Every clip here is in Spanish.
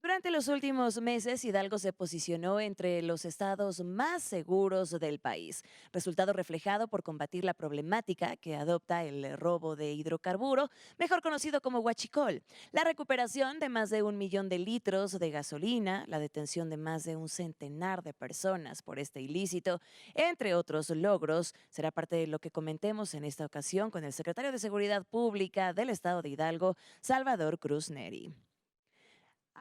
Durante los últimos meses, Hidalgo se posicionó entre los estados más seguros del país, resultado reflejado por combatir la problemática que adopta el robo de hidrocarburo, mejor conocido como huachicol, la recuperación de más de 1 millón de litros de gasolina, la detención de más de un centenar de personas por este ilícito, entre otros logros, será parte de lo que comentemos en esta ocasión con el secretario de Seguridad Pública del estado de Hidalgo, Salvador Cruz Neri.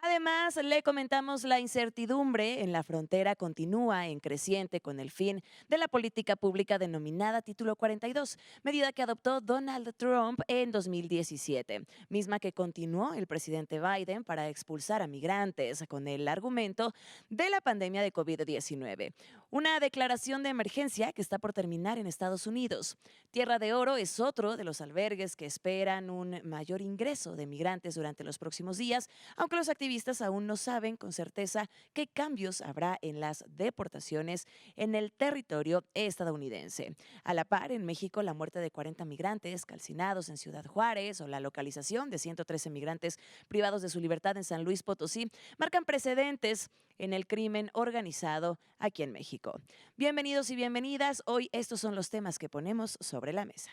Además, le comentamos la incertidumbre en la frontera continúa en creciente con el fin de la política pública denominada Título 42, medida que adoptó Donald Trump en 2017, misma que continuó el presidente Biden para expulsar a migrantes con el argumento de la pandemia de COVID-19. Una declaración de emergencia que está por terminar en Estados Unidos. Tierra de Oro es otro de los albergues que esperan un mayor ingreso de migrantes durante los próximos días, aunque los activistas aún no saben con certeza qué cambios habrá en las deportaciones en el territorio estadounidense. A la par, en México, la muerte de 40 migrantes calcinados en Ciudad Juárez o la localización de 113 migrantes privados de su libertad en San Luis Potosí marcan precedentes en el crimen organizado aquí en México. Bienvenidos y bienvenidas. Hoy estos son los temas que ponemos sobre la mesa.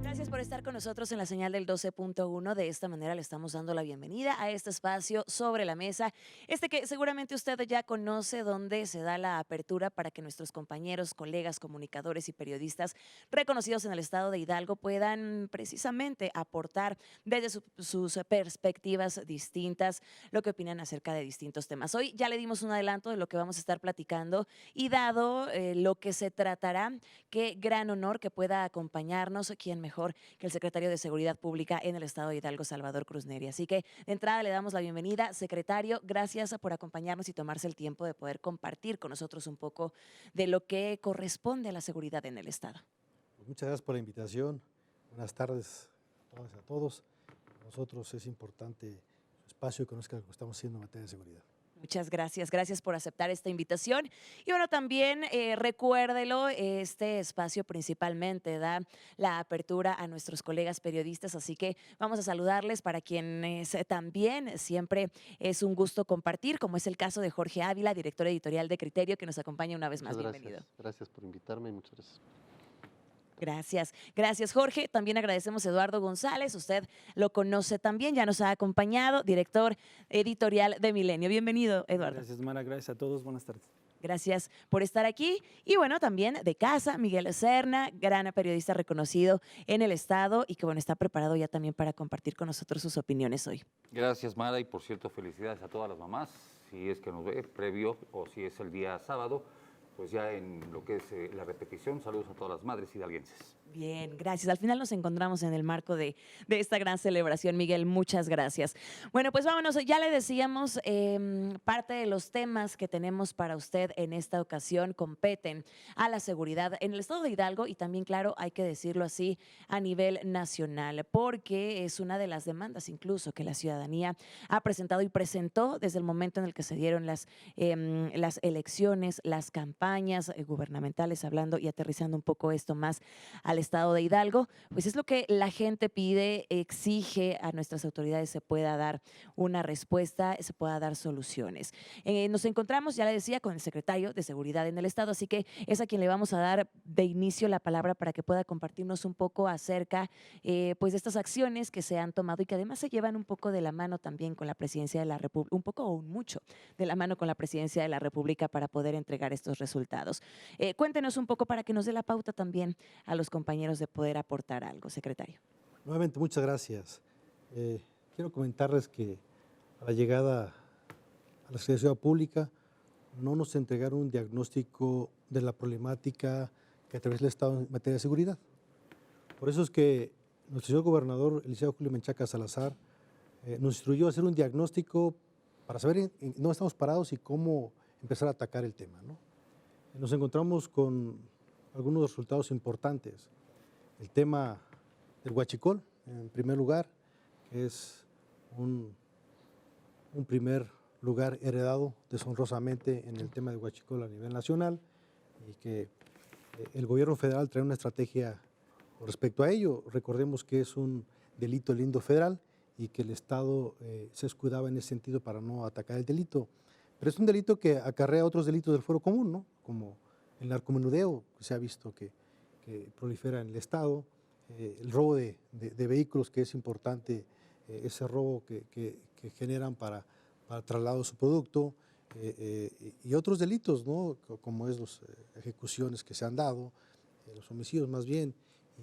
Gracias por estar con nosotros en la señal del 12.1. De esta manera le estamos dando la bienvenida a este espacio sobre la mesa, este que seguramente usted ya conoce, donde se da la apertura para que nuestros compañeros, colegas, comunicadores y periodistas reconocidos en el estado de Hidalgo puedan precisamente aportar desde sus perspectivas distintas lo que opinan acerca de distintos temas. Hoy ya le dimos un adelanto de lo que vamos a estar platicando y dado lo que se tratará, qué gran honor que pueda acompañarnos, quién mejor que el secretario de Seguridad Pública en el estado de Hidalgo, Salvador Cruz Neri. Así que de entrada le damos la bienvenida. Secretario, gracias por acompañarnos y tomarse el tiempo de poder compartir con nosotros un poco de lo que corresponde a la seguridad en el estado. Pues muchas gracias por la invitación. Buenas tardes a todas y a todos. Para nosotros es importante su espacio y conozca lo que estamos haciendo en materia de seguridad. Muchas gracias, gracias por aceptar esta invitación. Y bueno, también recuérdelo, este espacio principalmente da la apertura a nuestros colegas periodistas, así que vamos a saludarles para quienes también siempre es un gusto compartir, como es el caso de Jorge Ávila, director editorial de Criterio, que nos acompaña una vez más. Muchas Bienvenido. gracias. Gracias por invitarme y muchas gracias. Gracias, gracias Jorge. También agradecemos a Eduardo González, usted lo conoce también, ya nos ha acompañado, director editorial de Milenio. Bienvenido, Eduardo. Gracias, Mara, gracias a todos, buenas tardes. Gracias por estar aquí. Y bueno, también de casa, Miguel Serna, gran periodista reconocido en el estado y que bueno, está preparado ya también para compartir con nosotros sus opiniones hoy. Gracias, Mara, y por cierto, felicidades a todas las mamás, si es que nos ve previo o si es el día sábado, pues ya en lo que es la repetición, saludos a todas las madres hidalguenses. Bien, gracias. Al final nos encontramos en el marco de esta gran celebración, Miguel. Muchas gracias. Bueno, pues vámonos. Ya le decíamos, parte de los temas que tenemos para usted en esta ocasión competen a la seguridad en el estado de Hidalgo y también, claro, hay que decirlo así, a nivel nacional, porque es una de las demandas incluso que la ciudadanía ha presentado y presentó desde el momento en el que se dieron las elecciones, las campañas gubernamentales, hablando y aterrizando un poco esto más al estado de Hidalgo, pues es lo que la gente pide, exige a nuestras autoridades se pueda dar una respuesta, se pueda dar soluciones. Nos encontramos, ya le decía, con el secretario de Seguridad en el estado, así que es a quien le vamos a dar de inicio la palabra para que pueda compartirnos un poco acerca pues de estas acciones que se han tomado y que además se llevan un poco de la mano también con la presidencia de la República, un poco o mucho de la mano con la presidencia de la República para poder entregar estos resultados. Cuéntenos un poco para que nos dé la pauta también a los compañeros de poder aportar algo, secretario. Nuevamente, muchas gracias. Quiero comentarles que a la llegada a la Secretaría de Seguridad Pública no nos entregaron un diagnóstico de la problemática que atraviesa el Estado en materia de seguridad. Por eso es que nuestro señor gobernador, el licenciado Julio Menchaca Salazar, nos instruyó a hacer un diagnóstico para saber en dónde estamos parados y cómo empezar a atacar el tema, ¿no? Nos encontramos con algunos resultados importantes. El tema del huachicol, en primer lugar, que es un primer lugar heredado deshonrosamente en el tema de huachicol a nivel nacional y que el gobierno federal trae una estrategia con respecto a ello. Recordemos que es un delito lindo federal y que el Estado se escudaba en ese sentido para no atacar el delito. Pero es un delito que acarrea otros delitos del fuero común, ¿no? Como el narcomenudeo, que se ha visto que prolifera en el Estado, el robo de vehículos, que es importante, ese robo que generan para traslado de su producto, y otros delitos, ¿no? Como es las ejecuciones que se han dado, los homicidios más bien,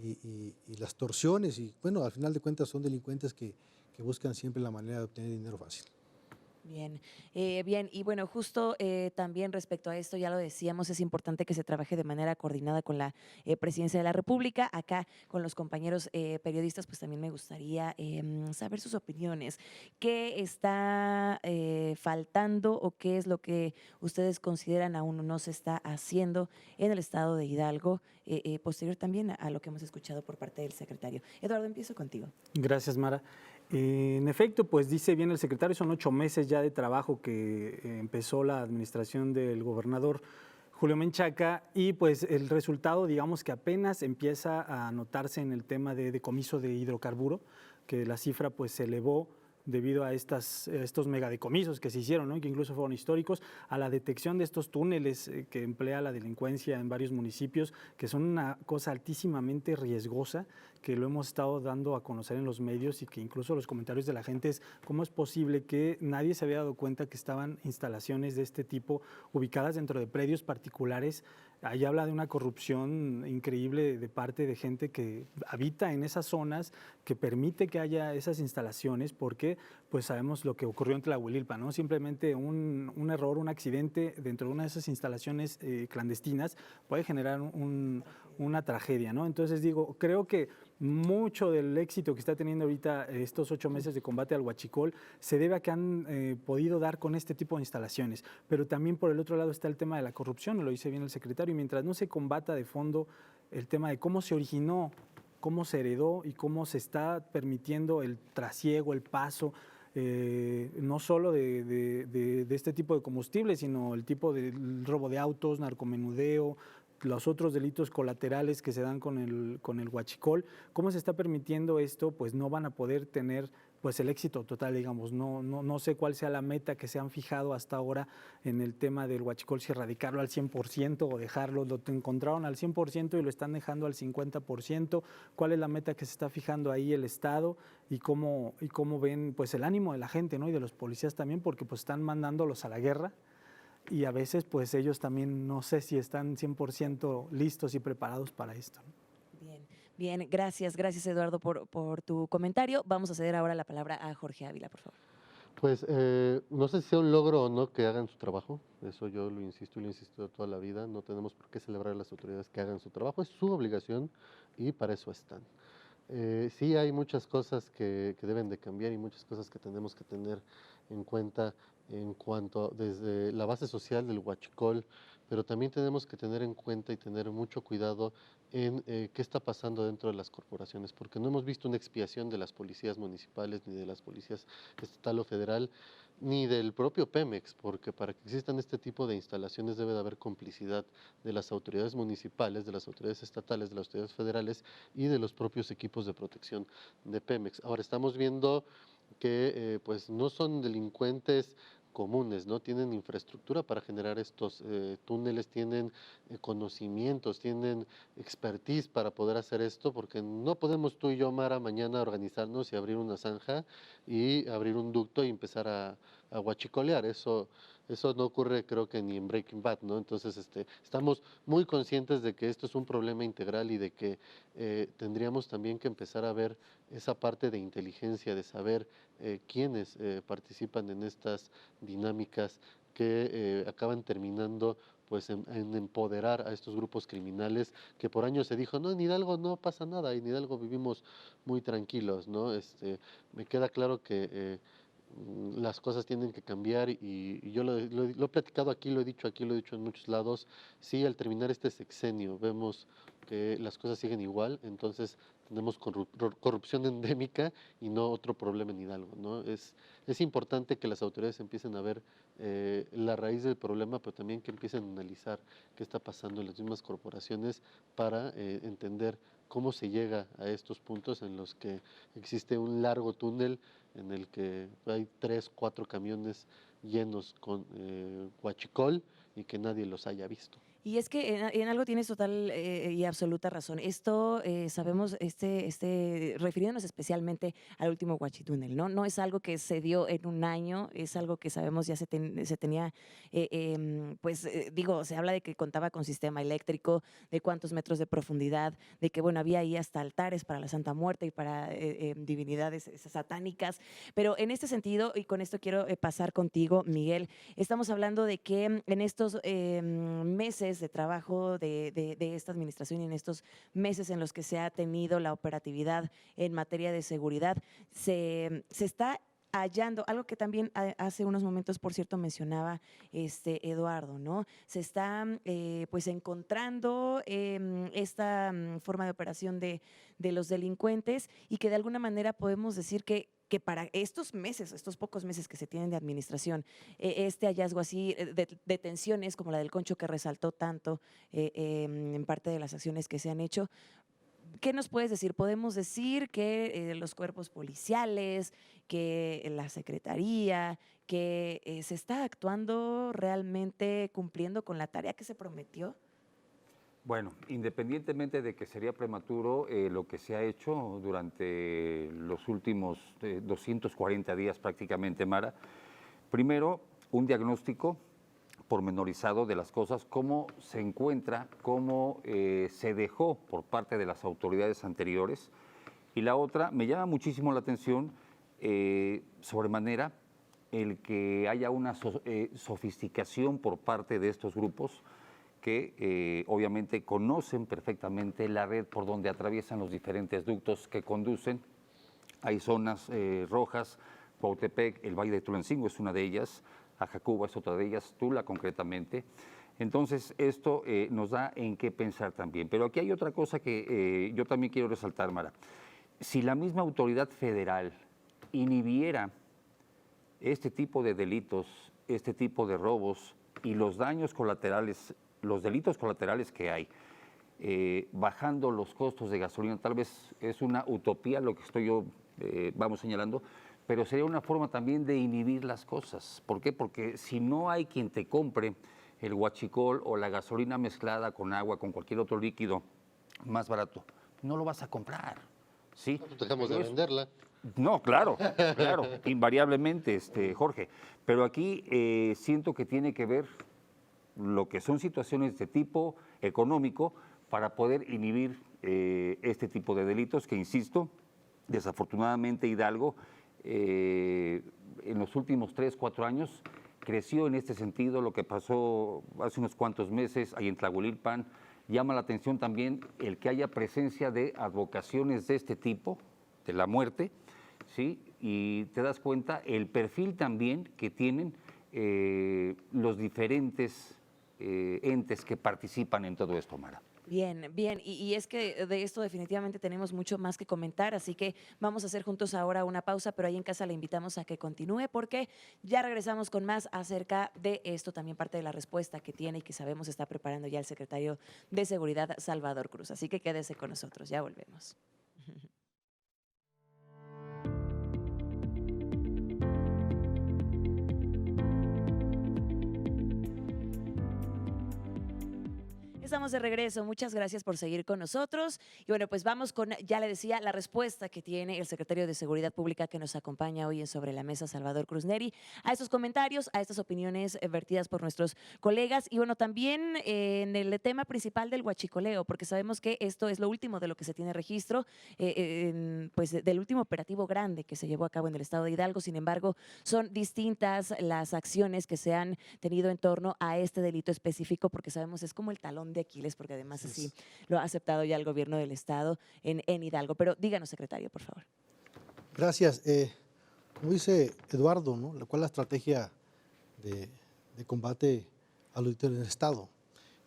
y las torsiones, y bueno, al final de cuentas son delincuentes que buscan siempre la manera de obtener dinero fácil. Bien, bien, y bueno, justo también respecto a esto, ya lo decíamos, es importante que se trabaje de manera coordinada con la Presidencia de la República. Acá con los compañeros periodistas, pues también me gustaría saber sus opiniones. ¿Qué está faltando o qué es lo que ustedes consideran aún no se está haciendo en el estado de Hidalgo, posterior también a lo que hemos escuchado por parte del secretario? Eduardo, empiezo contigo. Gracias, Mara. En efecto, pues dice bien el secretario, son 8 meses ya de trabajo que empezó la administración del gobernador Julio Menchaca y pues el resultado, digamos que apenas empieza a notarse en el tema de decomiso de hidrocarburo, que la cifra pues se elevó debido a estos megadecomisos que se hicieron, ¿no? Que incluso fueron históricos, a la detección de estos túneles que emplea la delincuencia en varios municipios, que son una cosa altísimamente riesgosa, que lo hemos estado dando a conocer en los medios y que incluso los comentarios de la gente es cómo es posible que nadie se había dado cuenta que estaban instalaciones de este tipo ubicadas dentro de predios particulares. Ahí habla de una corrupción increíble de parte de gente que habita en esas zonas, que permite que haya esas instalaciones, porque pues sabemos lo que ocurrió en Tlahuelilpan, ¿no? Simplemente un error, un accidente dentro de una de esas instalaciones clandestinas puede generar una tragedia, ¿no? Entonces digo, creo que mucho del éxito que está teniendo ahorita estos 8 meses de combate al huachicol se debe a que han podido dar con este tipo de instalaciones, pero también por el otro lado está el tema de la corrupción, lo dice bien el secretario, y mientras no se combata de fondo el tema de cómo se originó, cómo se heredó y cómo se está permitiendo el trasiego, el paso, no solo de este tipo de combustible, sino el tipo de robo de autos, narcomenudeo, los otros delitos colaterales que se dan con el huachicol. ¿Cómo se está permitiendo esto? Pues no van a poder tener pues el éxito total, digamos. No sé cuál sea la meta que se han fijado hasta ahora en el tema del huachicol, si erradicarlo al 100% o dejarlo, lo encontraron al 100% y lo están dejando al 50%. ¿Cuál es la meta que se está fijando ahí el Estado y cómo ven pues el ánimo de la gente, ¿no? Y de los policías también, porque pues están mandándolos a la guerra y a veces pues ellos también no sé si están 100% listos y preparados para esto, ¿no? Bien, bien, gracias, gracias Eduardo por tu comentario. Vamos a ceder ahora la palabra a Jorge Ávila, por favor. Pues no sé si sea un logro o no que hagan su trabajo, eso yo lo insisto y lo insisto toda la vida, no tenemos por qué celebrar a las autoridades que hagan su trabajo, es su obligación y para eso están. Sí hay muchas cosas que deben de cambiar y muchas cosas que tenemos que tener en cuenta en cuanto desde la base social del huachicol, pero también tenemos que tener en cuenta y tener mucho cuidado en qué está pasando dentro de las corporaciones, porque no hemos visto una expiación de las policías municipales, ni de las policías estatal o federal, ni del propio Pemex, porque para que existan este tipo de instalaciones debe de haber complicidad de las autoridades municipales, de las autoridades estatales, de las autoridades federales y de los propios equipos de protección de Pemex. Ahora estamos viendo que pues no son delincuentes comunes, ¿no? Tienen infraestructura para generar estos túneles, tienen conocimientos, tienen expertise para poder hacer esto, porque no podemos tú y yo, Mara, mañana organizarnos y abrir una zanja y abrir un ducto y empezar a huachicolear. Eso no ocurre, creo que ni en Breaking Bad, ¿no? Entonces, estamos muy conscientes de que esto es un problema integral y de que tendríamos también que empezar a ver esa parte de inteligencia, de saber quiénes participan en estas dinámicas que acaban terminando pues en empoderar a estos grupos criminales que por años se dijo, no, en Hidalgo no pasa nada, en Hidalgo vivimos muy tranquilos, ¿no? Me queda claro que las cosas tienen que cambiar y yo lo he platicado aquí, lo he dicho aquí, lo he dicho en muchos lados. Sí, al terminar este sexenio vemos que las cosas siguen igual, entonces tenemos corrupción endémica y no otro problema en Hidalgo, ¿no? Es importante que las autoridades empiecen a ver la raíz del problema, pero también que empiecen a analizar qué está pasando en las mismas corporaciones para entender cómo se llega a estos puntos en los que existe un largo túnel en el que hay 3, 4 camiones llenos con huachicol y que nadie los haya visto. Y es que en algo tienes total y absoluta razón. Esto sabemos, refiriéndonos especialmente al último Huachitúnel, ¿no? No es algo que se dio en un año, es algo que sabemos ya se tenía, digo, se habla de que contaba con sistema eléctrico, de cuántos metros de profundidad, de que, bueno, había ahí hasta altares para la Santa Muerte y para divinidades satánicas. Pero en este sentido, y con esto quiero pasar contigo, Miguel, estamos hablando de que en estos meses de trabajo de esta administración y en estos meses en los que se ha tenido la operatividad en materia de seguridad, se está hallando, algo que también hace unos momentos, por cierto, mencionaba Eduardo, ¿no? Se está pues encontrando esta forma de operación de los delincuentes y que de alguna manera podemos decir que para estos meses, estos pocos meses que se tienen de administración, este hallazgo así de detenciones como la del Concho que resaltó tanto en parte de las acciones que se han hecho, ¿qué nos puedes decir? Podemos decir que los cuerpos policiales, que la secretaría, que se está actuando realmente cumpliendo con la tarea que se prometió. Bueno, independientemente de que sería prematuro, lo que se ha hecho durante los últimos 240 días prácticamente, Mara, primero un diagnóstico pormenorizado de las cosas, cómo se encuentra, cómo se dejó por parte de las autoridades anteriores. Y la otra, me llama muchísimo la atención, sobremanera, el que haya una sofisticación por parte de estos grupos que obviamente conocen perfectamente la red por donde atraviesan los diferentes ductos que conducen. Hay zonas rojas, Cuautepec, el Valle de Tulancingo es una de ellas, Ajacuba es otra de ellas, Tula concretamente. Entonces, esto nos da en qué pensar también. Pero aquí hay otra cosa que yo también quiero resaltar, Mara. Si la misma autoridad federal inhibiera este tipo de delitos, este tipo de robos y los daños colaterales, los delitos colaterales que hay, bajando los costos de gasolina, tal vez es una utopía lo que estoy yo, vamos señalando, pero sería una forma también de inhibir las cosas. ¿Por qué? Porque si no hay quien te compre el huachicol o la gasolina mezclada con agua, con cualquier otro líquido más barato, no lo vas a comprar, ¿sí? Dejamos de venderla. No, claro, claro, invariablemente, Jorge. Pero aquí siento que tiene que ver lo que son situaciones de tipo económico para poder inhibir este tipo de delitos que, insisto, desafortunadamente Hidalgo en los últimos 3, 4 años creció en este sentido. Lo que pasó hace unos cuantos meses ahí en Tlahuelilpan llama la atención también el que haya presencia de advocaciones de este tipo, de la muerte, ¿sí? Y te das cuenta el perfil también que tienen los diferentes entes que participan en todo esto, Mara. Bien, bien. Y es que de esto definitivamente tenemos mucho más que comentar, así que vamos a hacer juntos ahora una pausa, pero ahí en casa le invitamos a que continúe porque ya regresamos con más acerca de esto, también parte de la respuesta que tiene y que sabemos está preparando ya el secretario de Seguridad, Salvador Cruz. Así que quédese con nosotros, ya volvemos. Estamos de regreso. Muchas gracias por seguir con nosotros. Y bueno, pues vamos con, ya le decía, la respuesta que tiene el secretario de Seguridad Pública que nos acompaña hoy en Sobre la Mesa, Salvador Cruz Neri, a estos comentarios, a estas opiniones vertidas por nuestros colegas. Y bueno, también en el tema principal del huachicoleo, porque sabemos que esto es lo último de lo que se tiene registro, pues del último operativo grande que se llevó a cabo en el estado de Hidalgo. Sin embargo, son distintas las acciones que se han tenido en torno a este delito específico, porque sabemos es como el talón de Aquiles, porque además así lo ha aceptado ya el gobierno del estado en Hidalgo. Pero díganos, secretario, por favor. Gracias. Como dice Eduardo, ¿no? ¿Cuál es la estrategia de combate a los delitos del Estado?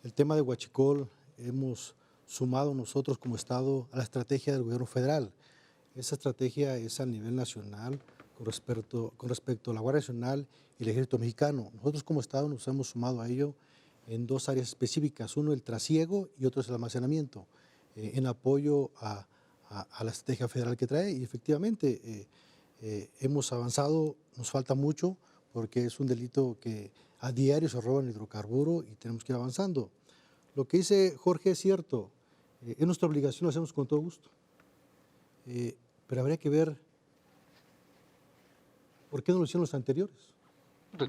El tema de huachicol, hemos sumado nosotros como Estado a la estrategia del gobierno federal. Esa estrategia es a nivel nacional con respecto a la Guardia Nacional y el Ejército Mexicano. Nosotros como Estado nos hemos sumado a ello en dos áreas específicas, uno el trasiego y otro es el almacenamiento, en apoyo a la estrategia federal que trae y efectivamente hemos avanzado, nos falta mucho porque es un delito que a diario se roban hidrocarburo y tenemos que ir avanzando. Lo que dice Jorge es cierto, es nuestra obligación, lo hacemos con todo gusto, pero habría que ver por qué no lo hicieron los anteriores.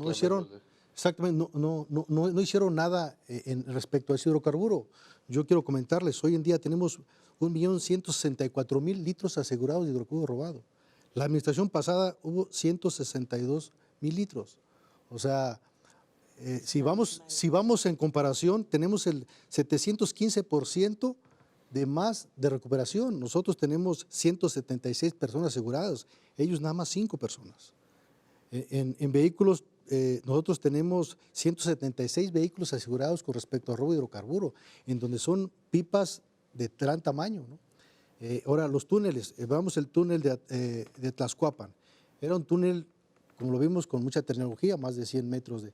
No hicieron, exactamente, no hicieron nada en respecto a ese hidrocarburo. Yo quiero comentarles, hoy en día tenemos 1.164.000 litros asegurados de hidrocarburo robado. La administración pasada hubo 162.000 litros. O sea, si vamos en comparación, tenemos el 715% de más de recuperación. Nosotros tenemos 176 personas aseguradas, ellos nada más 5 personas. En vehículos, nosotros tenemos 176 vehículos asegurados con respecto a robo de hidrocarburo, en donde son pipas de gran tamaño, ¿no? Ahora, los túneles, vamos el túnel de Tlaxcuapan. Era un túnel, como lo vimos, con mucha tecnología, más de 100 metros de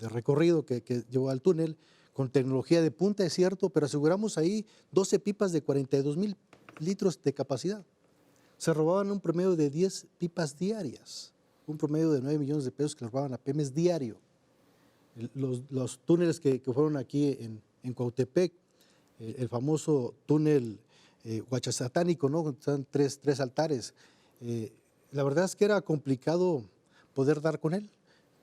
recorrido que llevó al túnel, con tecnología de punta, es cierto, pero aseguramos ahí 12 pipas de 42.000 litros de capacidad. Se robaban un promedio de 10 pipas diarias, un promedio de 9 millones de pesos que le robaban a Pemex diario. Los túneles que fueron aquí en Cuautepec, el famoso túnel huachasatánico, ¿no? Están tres altares. La verdad es que era complicado poder dar con él,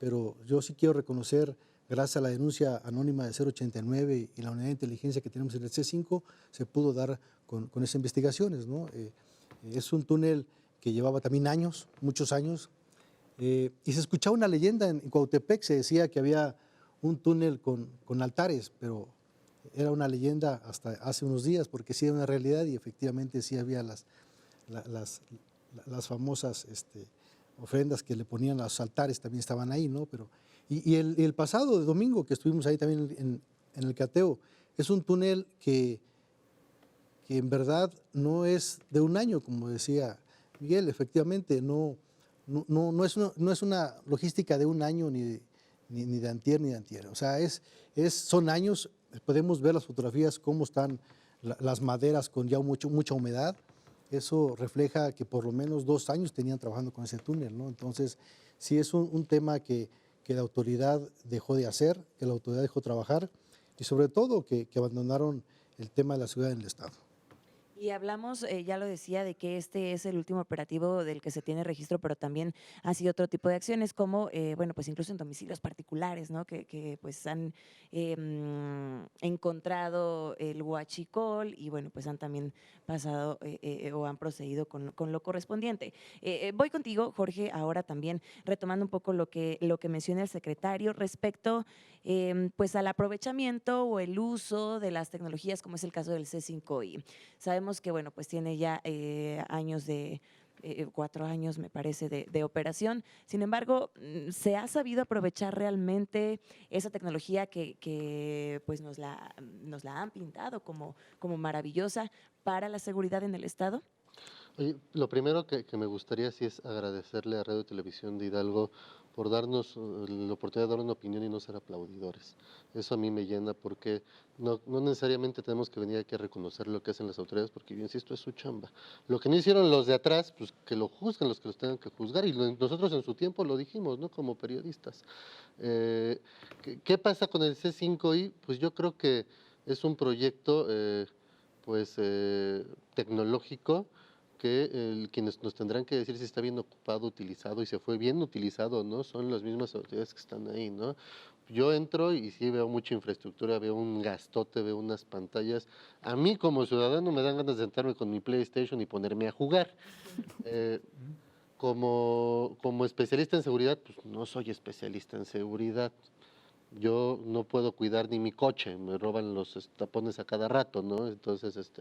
pero yo sí quiero reconocer, gracias a la denuncia anónima de 089 y la unidad de inteligencia que tenemos en el C5, se pudo dar con esas investigaciones, ¿no? Es un túnel que llevaba también años, muchos años, y se escuchaba una leyenda en Cuautepec, se decía que había un túnel con altares, pero era una leyenda hasta hace unos días, porque sí era una realidad y efectivamente sí había las famosas ofrendas que le ponían a los altares, también estaban ahí, ¿no? Pero, y el pasado domingo que estuvimos ahí también en el cateo, es un túnel que en verdad no es de un año, como decía Miguel, efectivamente, no es una logística de un año ni de antier ni de antier. O sea, son años, podemos ver las fotografías, cómo están las maderas con ya mucha humedad. Eso refleja que por lo menos 2 años tenían trabajando con ese túnel, ¿no? Entonces, sí es un tema que la autoridad dejó de hacer, que la autoridad dejó trabajar y sobre todo que abandonaron el tema de la seguridad en el Estado. Y hablamos, ya lo decía, de que este es el último operativo del que se tiene registro, pero también ha sido otro tipo de acciones, como, bueno, pues incluso en domicilios particulares, ¿no? Que pues han encontrado el huachicol y, bueno, pues han también pasado o han procedido con lo correspondiente. Voy contigo, Jorge, ahora también retomando un poco lo que menciona el secretario respecto pues al aprovechamiento o el uso de las tecnologías, como es el caso del C5I. Sabemos que, bueno, pues tiene ya años 4 años, me parece, de operación. Sin embargo, ¿se ha sabido aprovechar realmente esa tecnología que pues nos la han pintado como maravillosa para la seguridad en el Estado? Oye, lo primero que me gustaría sí es agradecerle a Radio y Televisión de Hidalgo por darnos la oportunidad de dar una opinión y no ser aplaudidores. Eso a mí me llena porque no necesariamente tenemos que venir aquí a reconocer lo que hacen las autoridades porque yo insisto, es su chamba. Lo que no hicieron los de atrás, pues que lo juzguen los que los tengan que juzgar y nosotros en su tiempo lo dijimos, ¿no? Como periodistas. ¿Qué pasa con el C5I? Pues yo creo que es un proyecto tecnológico que quienes nos tendrán que decir si está bien ocupado, utilizado y se fue bien utilizado, ¿no? Son las mismas autoridades que están ahí, ¿no? Yo entro y sí veo mucha infraestructura, veo un gastote, veo unas pantallas. A mí como ciudadano me dan ganas de sentarme con mi PlayStation y ponerme a jugar. Como especialista en seguridad, pues no soy especialista en seguridad. Yo no puedo cuidar ni mi coche, me roban los tapones a cada rato, ¿no? Entonces,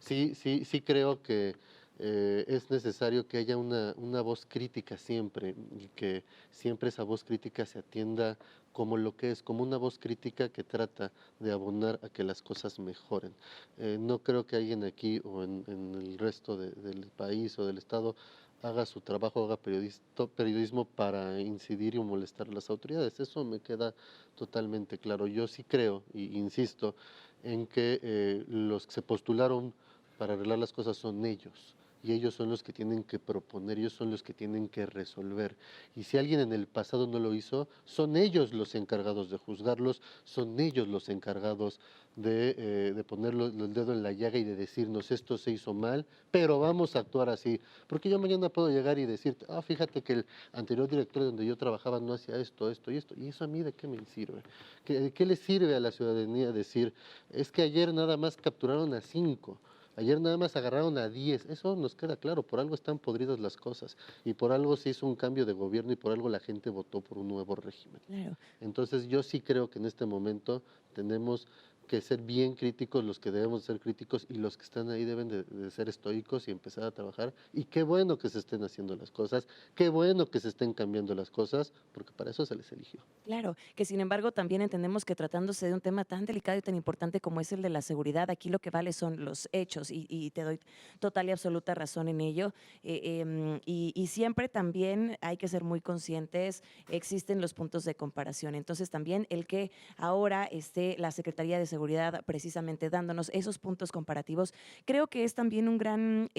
sí creo que es necesario que haya una voz crítica siempre y que siempre esa voz crítica se atienda como lo que es, como una voz crítica que trata de abonar a que las cosas mejoren. No creo que alguien aquí o en el resto del país o del estado haga su trabajo, haga periodismo para incidir y molestar a las autoridades. Eso me queda totalmente claro. Yo sí creo, y insisto, en que los que se postularon para arreglar las cosas son ellos. Y ellos son los que tienen que proponer, ellos son los que tienen que resolver. Y si alguien en el pasado no lo hizo, son ellos los encargados de juzgarlos, son ellos los encargados de poner el dedo en la llaga y de decirnos esto se hizo mal, pero vamos a actuar así. Porque yo mañana puedo llegar y decir, fíjate que el anterior director donde yo trabajaba no hacía esto, esto y esto. ¿Y eso a mí de qué me sirve? ¿Qué le sirve a la ciudadanía decir, es que ayer nada más capturaron a 5? Ayer nada más agarraron a 10, eso nos queda claro, por algo están podridas las cosas y por algo se hizo un cambio de gobierno y por algo la gente votó por un nuevo régimen. Claro. Entonces yo sí creo que en este momento tenemos que ser bien críticos los que debemos ser críticos y los que están ahí deben de ser estoicos y empezar a trabajar. Y qué bueno que se estén haciendo las cosas, qué bueno que se estén cambiando las cosas, porque para eso se les eligió. Claro, que sin embargo también entendemos que tratándose de un tema tan delicado y tan importante como es el de la seguridad, aquí lo que vale son los hechos y te doy total y absoluta razón en ello. Y siempre también hay que ser muy conscientes, existen los puntos de comparación. Entonces también el que ahora esté la Secretaría de Seguridad precisamente dándonos esos puntos comparativos, creo que es también un gran...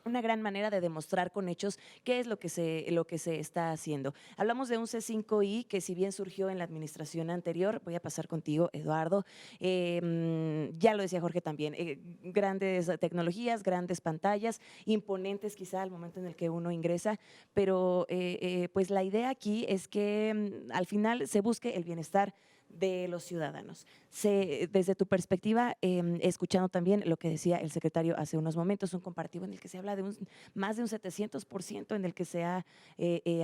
una gran manera de demostrar con hechos qué es lo que se está haciendo. Hablamos de un C5I que si bien surgió en la administración anterior, voy a pasar contigo, Eduardo, ya lo decía Jorge también, grandes tecnologías, grandes pantallas, imponentes quizá al momento en el que uno ingresa, pero pues la idea aquí es que al final se busque el bienestar de los ciudadanos. Desde tu perspectiva, escuchando también lo que decía el secretario hace unos momentos, un comparativo en el que se habla de más de un 700% en el que se ha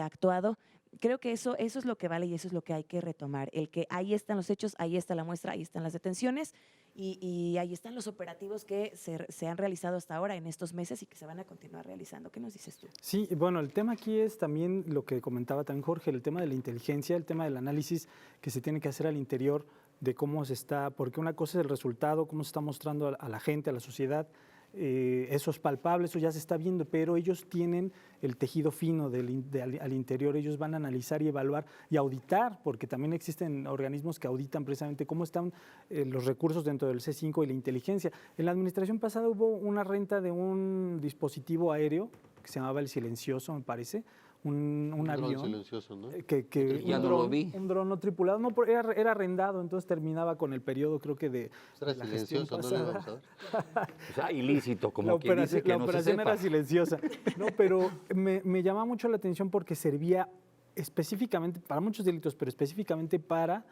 actuado. Creo que eso es lo que vale y eso es lo que hay que retomar, el que ahí están los hechos, ahí está la muestra, ahí están las detenciones y ahí están los operativos que se han realizado hasta ahora en estos meses y que se van a continuar realizando. ¿Qué nos dices tú? Sí, bueno, el tema aquí es también lo que comentaba también Jorge, el tema de la inteligencia, el tema del análisis que se tiene que hacer al interior de cómo se está, porque una cosa es el resultado, cómo se está mostrando a la gente, a la sociedad, eso es palpable, eso ya se está viendo, pero ellos tienen el tejido fino al interior, ellos van a analizar y evaluar y auditar, porque también existen organismos que auditan precisamente cómo están los recursos dentro del C5 y la inteligencia. En la administración pasada hubo una renta de un dispositivo aéreo que se llamaba el Silencioso, me parece, un avión silencioso, ¿no? Ya no lo vi. un dron no tripulado, no, era arrendado, entonces terminaba con el periodo creo que de Era la gestión silencioso, no le pasada. vamos a dar. O sea, ilícito, como La quien dice operación, que la no se operación sepa. era silenciosa. No, pero me llama mucho la atención porque servía específicamente, para muchos delitos, pero específicamente para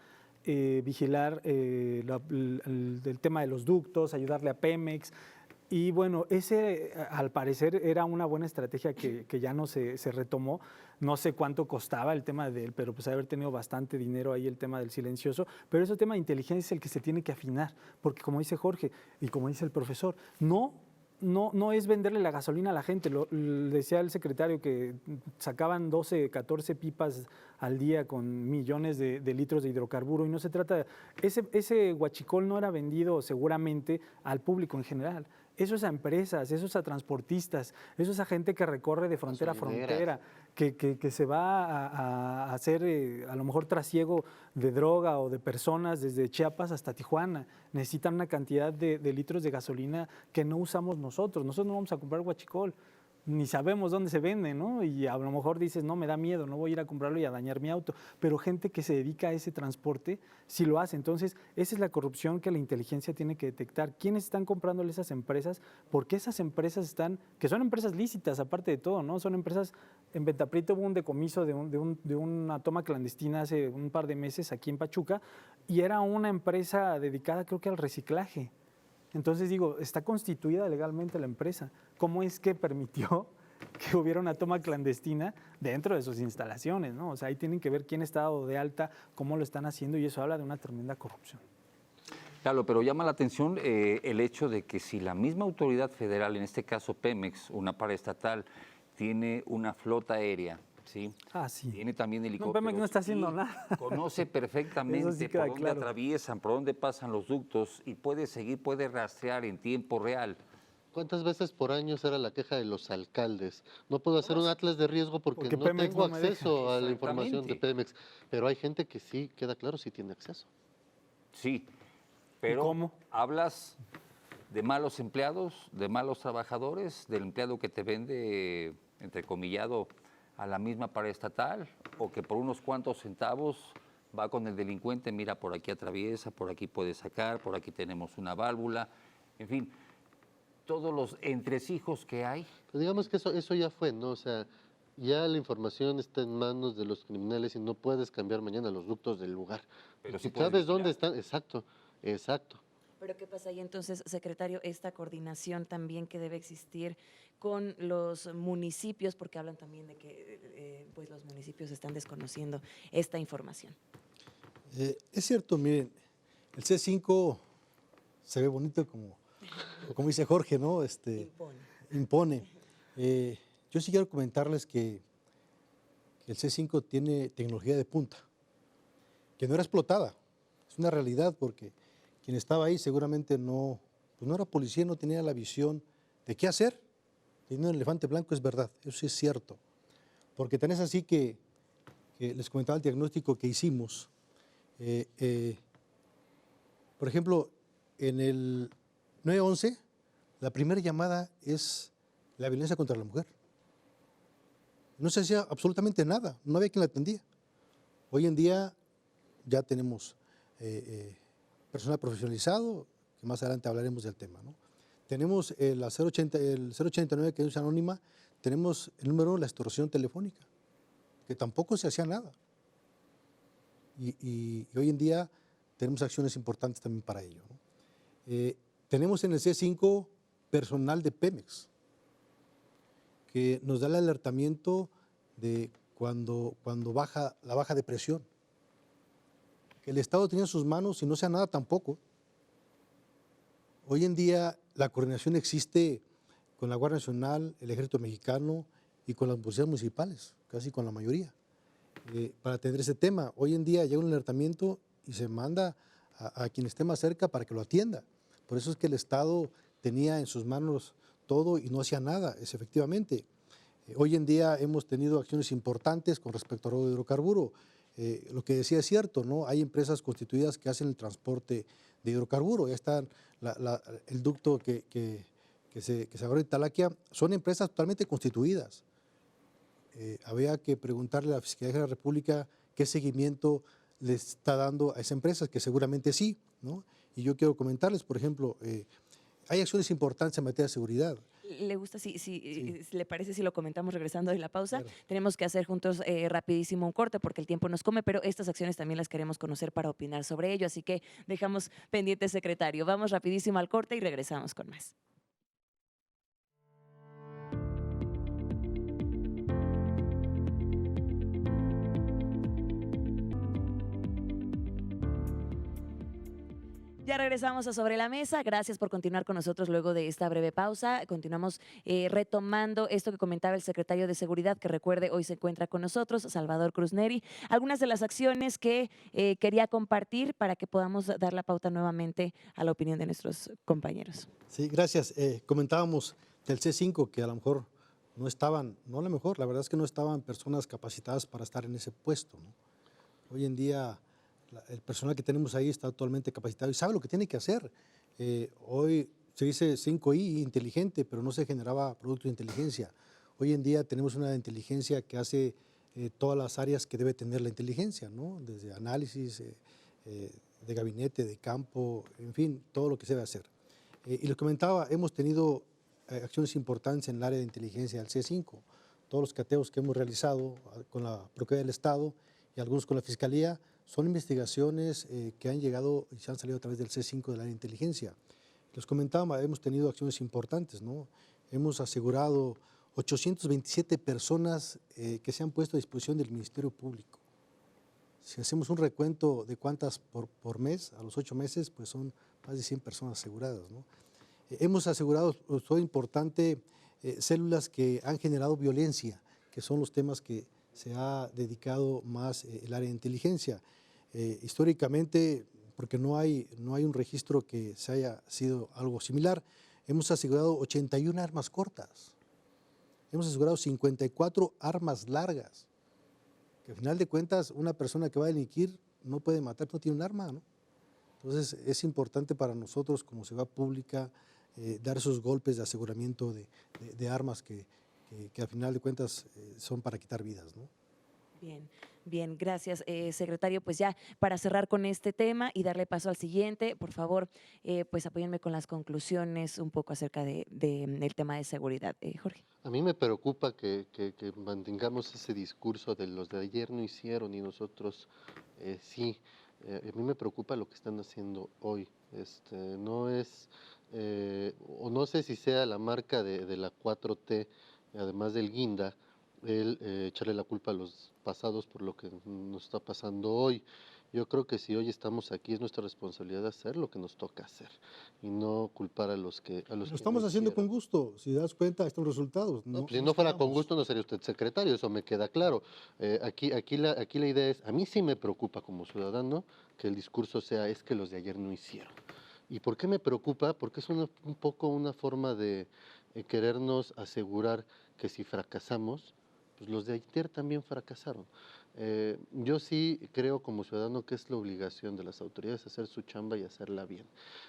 vigilar el tema de los ductos, ayudarle a Pemex. Y bueno, ese al parecer era una buena estrategia que ya no se retomó. No sé cuánto costaba el tema de él, pero pues haber tenido bastante dinero ahí el tema del silencioso. Pero ese tema de inteligencia es el que se tiene que afinar, porque como dice Jorge y como dice el profesor, no es venderle la gasolina a la gente. Decía el secretario que sacaban 12, 14 pipas al día con millones de litros de hidrocarburo y no se trata, ese huachicol no era vendido seguramente al público en general. Eso es a empresas, eso es a transportistas, eso es a gente que recorre de frontera a frontera, que se va a hacer a lo mejor trasiego de droga o de personas desde Chiapas hasta Tijuana. Necesitan una cantidad de litros de gasolina que no usamos nosotros. Nosotros no vamos a comprar huachicol, ni sabemos dónde se vende, ¿no? Y a lo mejor dices, no, me da miedo, no voy a ir a comprarlo y a dañar mi auto. Pero gente que se dedica a ese transporte, sí lo hace. Entonces, esa es la corrupción que la inteligencia tiene que detectar. ¿Quiénes están comprándole esas empresas? Porque esas empresas están, que son empresas lícitas, aparte de todo, ¿no? Son empresas, en Ventaprieto hubo un decomiso de una toma clandestina hace un par de meses aquí en Pachuca, y era una empresa dedicada, creo que al reciclaje. Entonces digo, está constituida legalmente la empresa. ¿Cómo es que permitió que hubiera una toma clandestina dentro de sus instalaciones, ¿no? O sea, ahí tienen que ver quién está dado de alta, cómo lo están haciendo y eso habla de una tremenda corrupción. Claro, pero llama la atención el hecho de que si la misma autoridad federal, en este caso Pemex, una paraestatal, tiene una flota aérea ¿sí? Ah, sí. Tiene también No, helicópteros. Pemex no está haciendo y nada. Conoce perfectamente Eso sí queda por dónde claro. atraviesan, por dónde pasan los ductos y puede seguir, puede rastrear en tiempo real. ¿Cuántas veces por año será la queja de los alcaldes? No puedo hacer un atlas de riesgo porque Porque no Pemex tengo no me deja. acceso a la información de Exactamente. Pemex, pero hay gente que sí, queda claro, sí tiene acceso. Sí, pero cómo? hablas de malos empleados, de malos trabajadores, del empleado que te vende, entrecomillado, a la misma paraestatal, o que por unos cuantos centavos va con el delincuente, mira, por aquí atraviesa, por aquí puede sacar, por aquí tenemos una válvula, en fin, todos los entresijos que hay. Pero digamos que eso ya fue, ¿no? O sea, ya la información está en manos de los criminales y no puedes cambiar mañana los ductos del lugar. Pero Y sí si puedes sabes dónde vigilar. están, exacto, exacto. Pero ¿qué pasa ahí entonces, secretario, esta coordinación también que debe existir con los municipios, porque hablan también de que pues los municipios están desconociendo esta información? Es cierto, miren, el C5 se ve bonito como dice Jorge, ¿no? Impone. Impone. Yo sí quiero comentarles que el C5 tiene tecnología de punta, que no era explotada. Es una realidad porque quien estaba ahí seguramente pues no era policía, no tenía la visión de qué hacer. Teniendo un elefante blanco es verdad, eso sí es cierto. Porque tan es así que les comentaba el diagnóstico que hicimos. Por ejemplo, en el 911, la primera llamada es la violencia contra la mujer. No se hacía absolutamente nada, no había quien la atendía. Hoy en día ya tenemos personal profesionalizado, que más adelante hablaremos del tema, ¿no? Tenemos el 089, que es anónima, tenemos el número 1, la extorsión telefónica, que tampoco se hacía nada. Y hoy en día tenemos acciones importantes también para ello, ¿no? Tenemos en el C5 personal de Pemex, que nos da el alertamiento de cuando baja la baja de presión. Que el Estado tenía en sus manos y no sea nada tampoco. Hoy en día la coordinación existe con la Guardia Nacional, el Ejército Mexicano y con las policías municipales, casi con la mayoría, para atender ese tema. Hoy en día llega un alertamiento y se manda a quien esté más cerca para que lo atienda. Por eso es que el Estado tenía en sus manos todo y no hacía nada, es efectivamente. Hoy en día hemos tenido acciones importantes con respecto al robo de hidrocarburo. Lo que decía es cierto, ¿no? Hay empresas constituidas que hacen el transporte de hidrocarburo. Ya está el ducto que se abrió en Talaquia. Son empresas totalmente constituidas. Había que preguntarle a la Fiscalía de la República qué seguimiento le está dando a esas empresas, que seguramente sí, ¿no? Y yo quiero comentarles, por ejemplo, hay acciones importantes en materia de seguridad. ¿Le gusta si le parece si lo comentamos regresando de la pausa? Claro. Tenemos que hacer juntos rapidísimo un corte porque el tiempo nos come, pero estas acciones también las queremos conocer para opinar sobre ello, así que dejamos pendiente, secretario. Vamos rapidísimo al corte y regresamos con más. Ya regresamos a Sobre la Mesa. Gracias por continuar con nosotros luego de esta breve pausa. Continuamos retomando esto que comentaba el secretario de Seguridad, que recuerde, hoy se encuentra con nosotros, Salvador Cruz Neri. Algunas de las acciones que quería compartir para que podamos dar la pauta nuevamente a la opinión de nuestros compañeros. Sí, gracias. Comentábamos del C5 que a lo mejor no estaban, no a lo mejor, la verdad es que no estaban personas capacitadas para estar en ese puesto, ¿no? Hoy en día el personal que tenemos ahí está totalmente capacitado y sabe lo que tiene que hacer. Hoy se dice 5I, inteligente, pero no se generaba producto de inteligencia. Hoy en día tenemos una inteligencia que hace todas las áreas que debe tener la inteligencia, ¿no? Desde análisis, de gabinete, de campo, en fin, todo lo que se debe hacer. Y les comentaba, hemos tenido acciones importantes en el área de inteligencia del C5. Todos los cateos que hemos realizado con la Procuraduría del Estado y algunos con la Fiscalía son investigaciones que han llegado y se han salido a través del C5 del área de inteligencia. Les comentaba, hemos tenido acciones importantes, ¿no? Hemos asegurado 827 personas que se han puesto a disposición del Ministerio Público. Si hacemos un recuento de cuántas por mes, a los 8 meses, pues son más de 100 personas aseguradas, ¿no? Hemos asegurado, todo importante, células que han generado violencia, que son los temas que se ha dedicado más el área de inteligencia. Históricamente, porque no hay un registro que se haya sido algo similar, hemos asegurado 81 armas cortas, hemos asegurado 54 armas largas, que al final de cuentas una persona que va a delinquir no puede matar, no tiene un arma, ¿no? Entonces es importante para nosotros como seguridad pública dar esos golpes de aseguramiento de armas que al final de cuentas son para quitar vidas, ¿no? Bien, bien, gracias, secretario. Pues ya para cerrar con este tema y darle paso al siguiente, por favor, pues apóyenme con las conclusiones un poco acerca del tema de seguridad. Jorge. A mí me preocupa que mantengamos ese discurso de los de ayer no hicieron y nosotros sí. A mí me preocupa lo que están haciendo hoy. No es, o no sé si sea la marca de la 4T, además del guinda, el echarle la culpa a los pasados por lo que nos está pasando hoy. Yo creo que si hoy estamos aquí es nuestra responsabilidad hacer lo que nos toca hacer y no culpar a los que Lo no estamos haciendo con hicieron. gusto, si das cuenta, estos resultados. No, No, pues si no no fuera con esperamos. gusto no sería usted secretario, eso me queda claro. Aquí la idea es, a mí sí me preocupa como ciudadano que el discurso sea es que los de ayer no hicieron. ¿Y por qué me preocupa? Porque es un poco una forma de querernos asegurar que si fracasamos, pues los de ayer también fracasaron. Yo sí creo como ciudadano que es la obligación de las autoridades hacer su chamba y hacerla bien.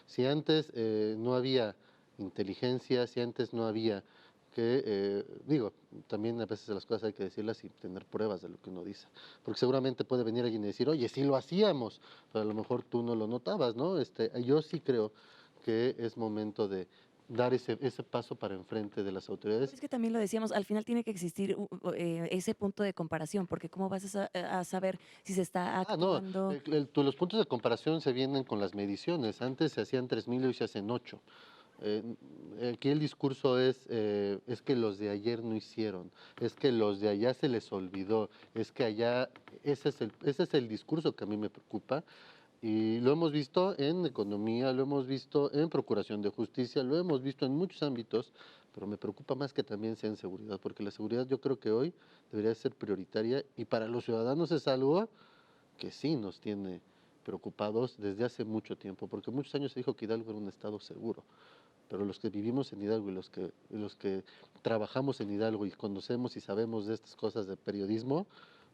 Si antes no había inteligencia, si antes no había digo, también a veces las cosas hay que decirlas sin tener pruebas de lo que uno dice, porque seguramente puede venir alguien y decir, oye, sí lo hacíamos, pero a lo mejor tú no lo notabas, ¿no? Yo sí creo que es momento de dar ese paso para enfrente de las autoridades. Es que también lo decíamos, al final tiene que existir ese punto de comparación, porque ¿cómo vas a saber si se está No, actuando? los puntos de comparación se vienen con las mediciones, antes se hacían 3,000 y hoy se hacen 8. Eh, Aquí el discurso es que los de ayer no hicieron, es que los de allá se les olvidó, es que allá, ese es el discurso que a mí me preocupa y lo hemos visto en economía, lo hemos visto en procuración de justicia, lo hemos visto en muchos ámbitos, pero me preocupa más que también sea en seguridad, porque la seguridad yo creo que hoy debería ser prioritaria y para los ciudadanos es algo que sí nos tiene preocupados desde hace mucho tiempo, porque muchos años se dijo que Hidalgo era un estado seguro, pero los que vivimos en Hidalgo y los que trabajamos en Hidalgo y conocemos y sabemos de estas cosas de periodismo,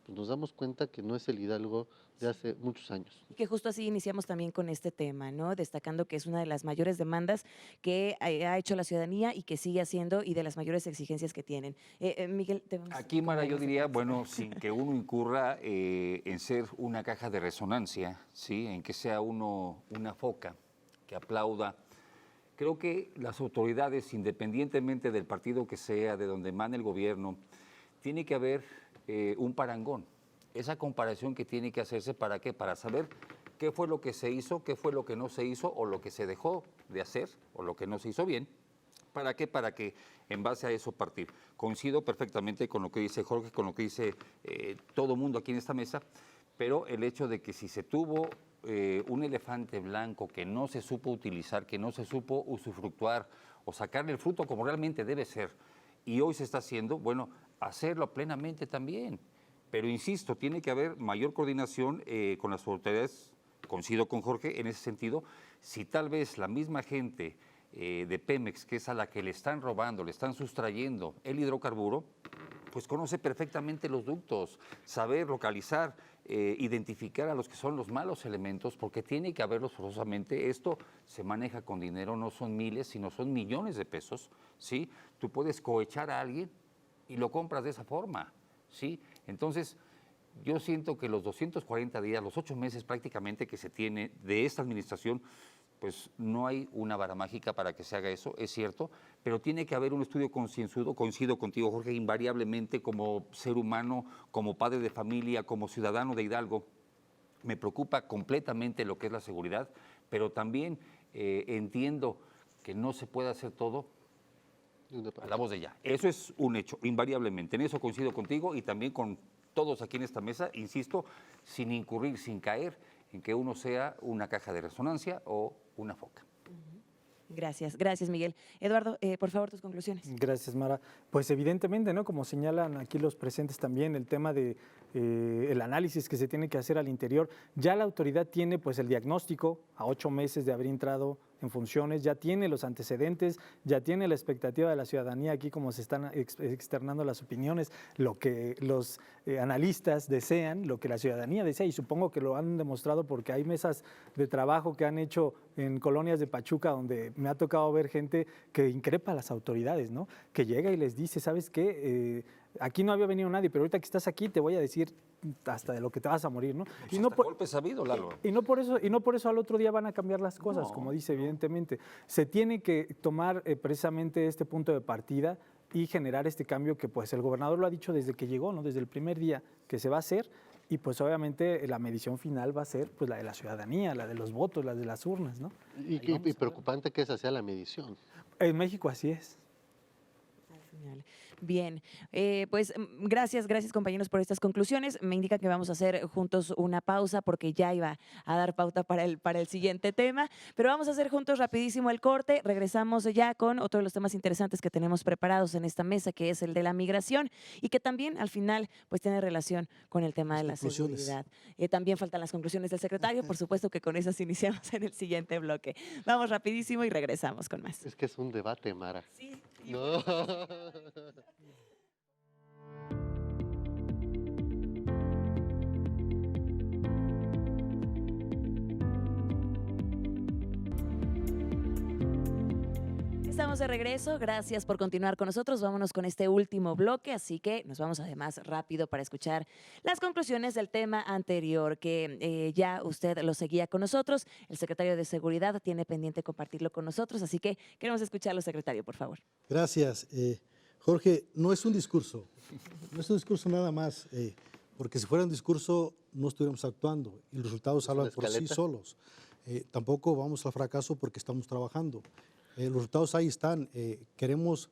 pues nos damos cuenta que no es el Hidalgo de hace muchos años. Y que justo así iniciamos también con este tema, ¿no? Destacando que es una de las mayores demandas que ha hecho la ciudadanía y que sigue haciendo y de las mayores exigencias que tienen. Miguel, te vamos Aquí, Mara, yo a diría, bueno, sin que uno incurra en ser una caja de resonancia, ¿sí? En que sea uno una foca que aplauda. Creo que las autoridades, independientemente del partido que sea, de donde emane el gobierno, tiene que haber un parangón. Esa comparación que tiene que hacerse, ¿para qué? Para saber qué fue lo que se hizo, qué fue lo que no se hizo o lo que se dejó de hacer o lo que no se hizo bien. ¿Para qué? Para que en base a eso partir. Coincido perfectamente con lo que dice Jorge, con lo que dice todo mundo aquí en esta mesa, pero el hecho de que si se tuvo un elefante blanco que no se supo utilizar, que no se supo usufructuar o sacarle el fruto como realmente debe ser, y hoy se está haciendo, bueno, hacerlo plenamente también. Pero insisto, tiene que haber mayor coordinación con las autoridades, coincido con Jorge en ese sentido, si tal vez la misma gente de Pemex, que es a la que le están robando, le están sustrayendo el hidrocarburo, pues conoce perfectamente los ductos, saber localizar, identificar a los que son los malos elementos, porque tiene que haberlos forzosamente. Esto se maneja con dinero, no son miles, sino son millones de pesos, ¿sí? Tú puedes cohechar a alguien y lo compras de esa forma, ¿sí? Entonces, yo siento que los 240 días, los 8 meses prácticamente que se tiene de esta administración, pues no hay una vara mágica para que se haga eso, es cierto, pero tiene que haber un estudio concienzudo, coincido contigo, Jorge, invariablemente como ser humano, como padre de familia, como ciudadano de Hidalgo, me preocupa completamente lo que es la seguridad, pero también entiendo que no se puede hacer todo a la voz de ya. Eso es un hecho, invariablemente, en eso coincido contigo y también con todos aquí en esta mesa, insisto, sin incurrir, sin caer en que uno sea una caja de resonancia o una foca. Gracias, gracias Miguel. Eduardo, por favor, tus conclusiones. Gracias, Mara. Pues evidentemente, ¿no? Como señalan aquí los presentes también, el tema de el análisis que se tiene que hacer al interior, ya la autoridad tiene pues el diagnóstico a 8 meses de haber entrado en funciones, ya tiene los antecedentes, ya tiene la expectativa de la ciudadanía aquí como se están externando las opiniones, lo que los analistas desean, lo que la ciudadanía desea, y supongo que lo han demostrado porque hay mesas de trabajo que han hecho en colonias de Pachuca donde me ha tocado ver gente que increpa a las autoridades, ¿no? Que llega y les dice, ¿sabes qué? Aquí no había venido nadie, pero ahorita que estás aquí te voy a decir hasta de lo que te vas a morir, ¿no? Pues hasta golpes ha habido, Lalo. Y no por eso al otro día van a cambiar las cosas, No, como dice, evidentemente. Se tiene que tomar precisamente este punto de partida y generar este cambio que pues el gobernador lo ha dicho desde que llegó, ¿no? Desde el primer día que se va a hacer, y pues obviamente la medición final va a ser pues la de la ciudadanía, la de los votos, la de las urnas, ¿no? Y preocupante que esa sea la medición. En México así es. Genial. Bien, pues gracias compañeros por estas conclusiones. Me indica que vamos a hacer juntos una pausa porque ya iba a dar pauta para el siguiente tema, pero vamos a hacer juntos rapidísimo el corte. Regresamos ya con otro de los temas interesantes que tenemos preparados en esta mesa, que es el de la migración y que también al final pues tiene relación con el tema de la seguridad. También faltan las conclusiones del secretario, por supuesto que con esas iniciamos en el siguiente bloque. Vamos rapidísimo y regresamos con más. Es que es un debate, Mara. Sí. No. Estamos de regreso, gracias por continuar con nosotros. Vámonos con este último bloque, así que nos vamos además rápido para escuchar las conclusiones del tema anterior, que ya usted lo seguía con nosotros. El secretario de Seguridad tiene pendiente compartirlo con nosotros, así que queremos escucharlo, secretario, por favor. Gracias. Jorge, no es un discurso nada más, porque si fuera un discurso no estuviéramos actuando y los resultados hablan por sí solos. Tampoco vamos al fracaso porque estamos trabajando. Los resultados ahí están. Queremos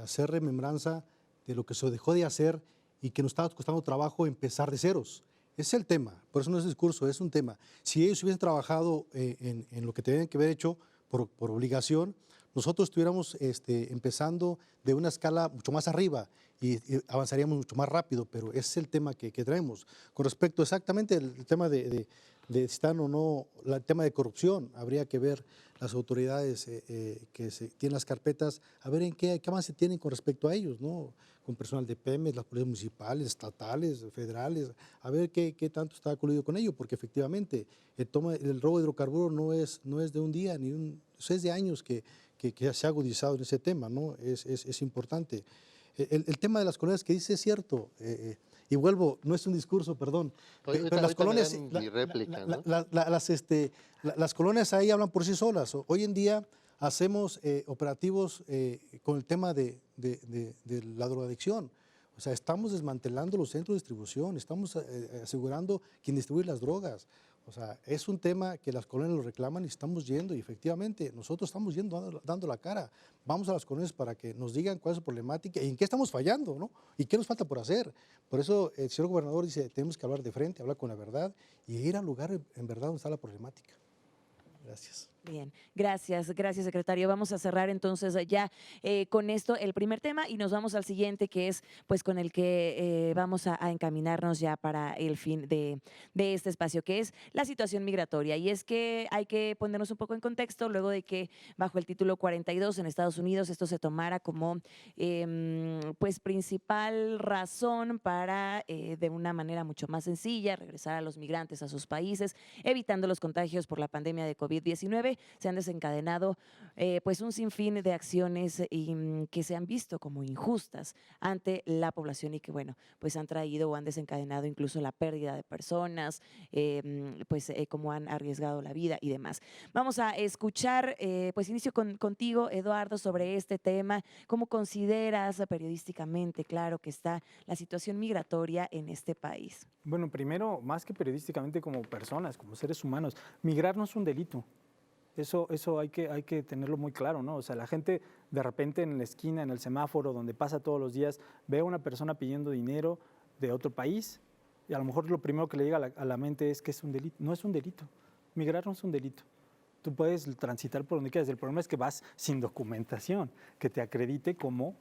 hacer remembranza de lo que se dejó de hacer y que nos estaba costando trabajo empezar de ceros. Ese es el tema, por eso no es discurso, es un tema. Si ellos hubiesen trabajado en lo que tenían que haber hecho por obligación, nosotros estuviéramos empezando de una escala mucho más arriba y avanzaríamos mucho más rápido, pero ese es el tema que traemos. Con respecto exactamente al tema de si están o no, el tema de corrupción, habría que ver las autoridades que tienen las carpetas, a ver en qué avance tienen con respecto a ellos, ¿no? Con personal de PEMES, las policías municipales, estatales, federales, a ver qué tanto está coludido con ello, porque efectivamente el robo de hidrocarburos no es de un día, es de años que se ha agudizado en ese tema, ¿no? Es importante. El tema de las colonias que dice es cierto, y vuelvo, no es un discurso, perdón, pero las colonias, las colonias ahí hablan por sí solas. Hoy en día hacemos operativos con el tema de la drogadicción. O sea, estamos desmantelando los centros de distribución, estamos asegurando quién distribuye las drogas. O sea, es un tema que las colonias lo reclaman y estamos yendo, y efectivamente nosotros estamos yendo dando la cara. Vamos a las colonias para que nos digan cuál es su problemática y en qué estamos fallando, ¿no? Y qué nos falta por hacer. Por eso el señor gobernador dice, tenemos que hablar de frente, hablar con la verdad y ir al lugar en verdad donde está la problemática. Gracias. Bien, gracias secretario. Vamos a cerrar entonces ya con esto el primer tema y nos vamos al siguiente, que es pues con el que vamos a encaminarnos ya para el fin de este espacio, que es la situación migratoria. Y es que hay que ponernos un poco en contexto luego de que bajo el título 42 en Estados Unidos esto se tomara como pues principal razón para de una manera mucho más sencilla regresar a los migrantes a sus países, evitando los contagios por la pandemia de COVID-19. Se han desencadenado pues un sinfín de acciones que se han visto como injustas ante la población y que bueno, pues han traído o han desencadenado incluso la pérdida de personas, como han arriesgado la vida y demás. Vamos a escuchar, pues inicio contigo, Eduardo, sobre este tema. ¿Cómo consideras periodísticamente, claro, que está la situación migratoria en este país? Bueno, primero, más que periodísticamente, como personas, como seres humanos, migrar no es un delito. Eso hay que tenerlo muy claro, ¿no? O sea, la gente de repente en la esquina, en el semáforo, donde pasa todos los días, ve a una persona pidiendo dinero de otro país y a lo mejor lo primero que le llega a la mente es que es un delito. No es un delito. Migrar no es un delito. tú puedes transitar por donde quieras. El problema es que vas sin documentación que te acredite como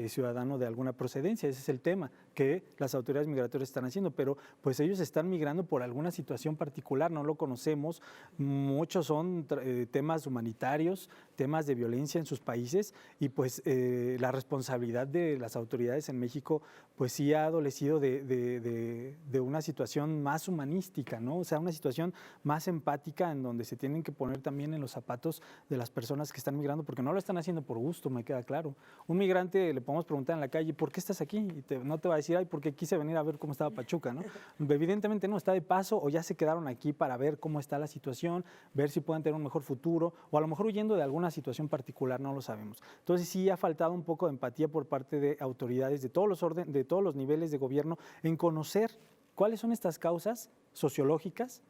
ciudadano de alguna procedencia. Ese es el tema que las autoridades migratorias están haciendo, pero pues ellos están migrando por alguna situación particular, no lo conocemos, muchos son temas humanitarios, temas de violencia en sus países y pues la responsabilidad de las autoridades en México pues sí ha adolecido de una situación más humanística, ¿no? O sea, una situación más empática en donde se tienen que poner también en los zapatos de las personas que están migrando, porque no lo están haciendo por gusto, me queda claro. Un migrante le podemos preguntar en la calle, ¿por qué estás aquí? Y no te va a decir, ay, porque quise venir a ver cómo estaba Pachuca, ¿no? Evidentemente no, está de paso o ya se quedaron aquí para ver cómo está la situación, ver si pueden tener un mejor futuro o a lo mejor huyendo de alguna situación particular, no lo sabemos. Entonces sí ha faltado un poco de empatía por parte de autoridades de todos los niveles de gobierno en conocer cuáles son estas causas sociológicas,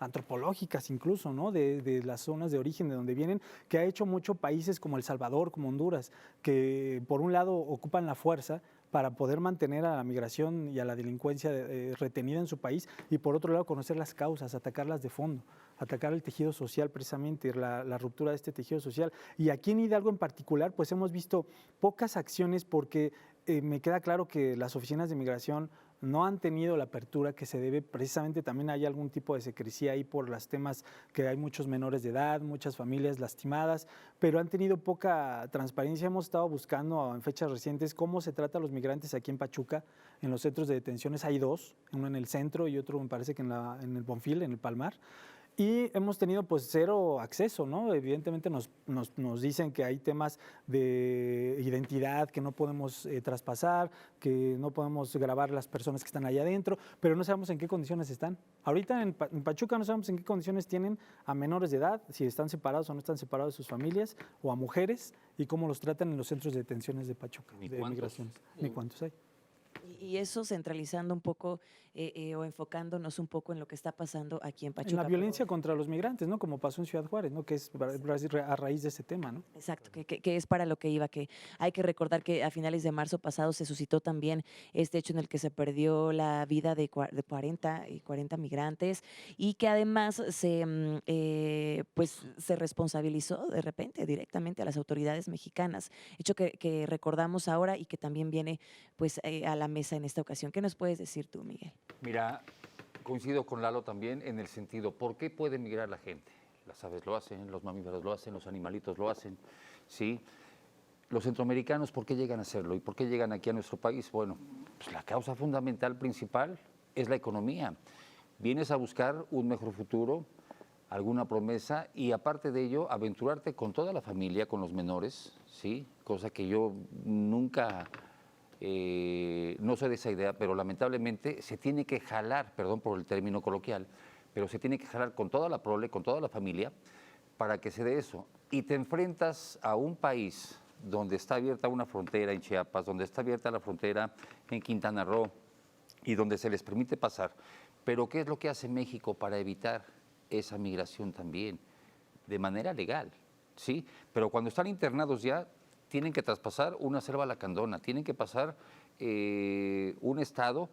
antropológicas incluso, ¿no? De las zonas de origen de donde vienen, que ha hecho mucho países como El Salvador, como Honduras, que por un lado ocupan la fuerza para poder mantener a la migración y a la delincuencia retenida en su país y por otro lado conocer las causas, atacarlas de fondo, atacar el tejido social precisamente, la ruptura de este tejido social. Y aquí en Hidalgo en particular pues hemos visto pocas acciones porque me queda claro que las oficinas de migración no han tenido la apertura que se debe, precisamente también hay algún tipo de secrecía ahí por los temas que hay muchos menores de edad, muchas familias lastimadas, pero han tenido poca transparencia. Hemos estado buscando en fechas recientes cómo se trata a los migrantes aquí en Pachuca, en los centros de detenciones hay dos, uno en el centro y otro me parece que en el Bonfil, en el Palmar. Y hemos tenido pues cero acceso, ¿no? Evidentemente nos dicen que hay temas de identidad que no podemos traspasar, que no podemos grabar las personas que están allá adentro, pero no sabemos en qué condiciones están. Ahorita en Pachuca no sabemos en qué condiciones tienen a menores de edad, si están separados o no están separados de sus familias, o a mujeres, y cómo los tratan en los centros de detenciones de Pachuca, Ni de cuántos. migraciones. Ni cuántos hay. Y eso centralizando un poco o enfocándonos un poco en lo que está pasando aquí en Pachuca. En la pero- violencia contra los migrantes, ¿no? Como pasó en Ciudad Juárez, ¿no? Que es a raíz de ese tema, ¿no? Exacto, que es para lo que iba, que hay que recordar que a finales de marzo pasado se suscitó también este hecho en el que se perdió la vida de 40 migrantes y que además pues, se responsabilizó de repente directamente a las autoridades mexicanas, hecho que recordamos ahora y que también viene pues, a la mesa en esta ocasión. ¿Qué nos puedes decir tú, Miguel? Mira, coincido con Lalo también en el sentido, ¿por qué puede migrar la gente? Las aves lo hacen, los mamíferos lo hacen, los animalitos lo hacen, ¿sí? Los centroamericanos, ¿por qué llegan a hacerlo? ¿Y por qué llegan aquí a nuestro país? Bueno, pues la causa fundamental principal es la economía. Vienes a buscar un mejor futuro, alguna promesa y aparte de ello, aventurarte con toda la familia, con los menores, ¿sí? Cosa que yo nunca... no soy de esa idea, pero lamentablemente se tiene que jalar, perdón por el término coloquial, pero se tiene que jalar con toda la prole, con toda la familia, para que se dé eso. Y te enfrentas a un país donde está abierta una frontera en Chiapas, donde está abierta la frontera en Quintana Roo y donde se les permite pasar. Pero ¿qué es lo que hace México para evitar esa migración también? De manera legal, ¿sí? Pero cuando están internados ya, tienen que traspasar una selva lacandona, tienen que pasar un estado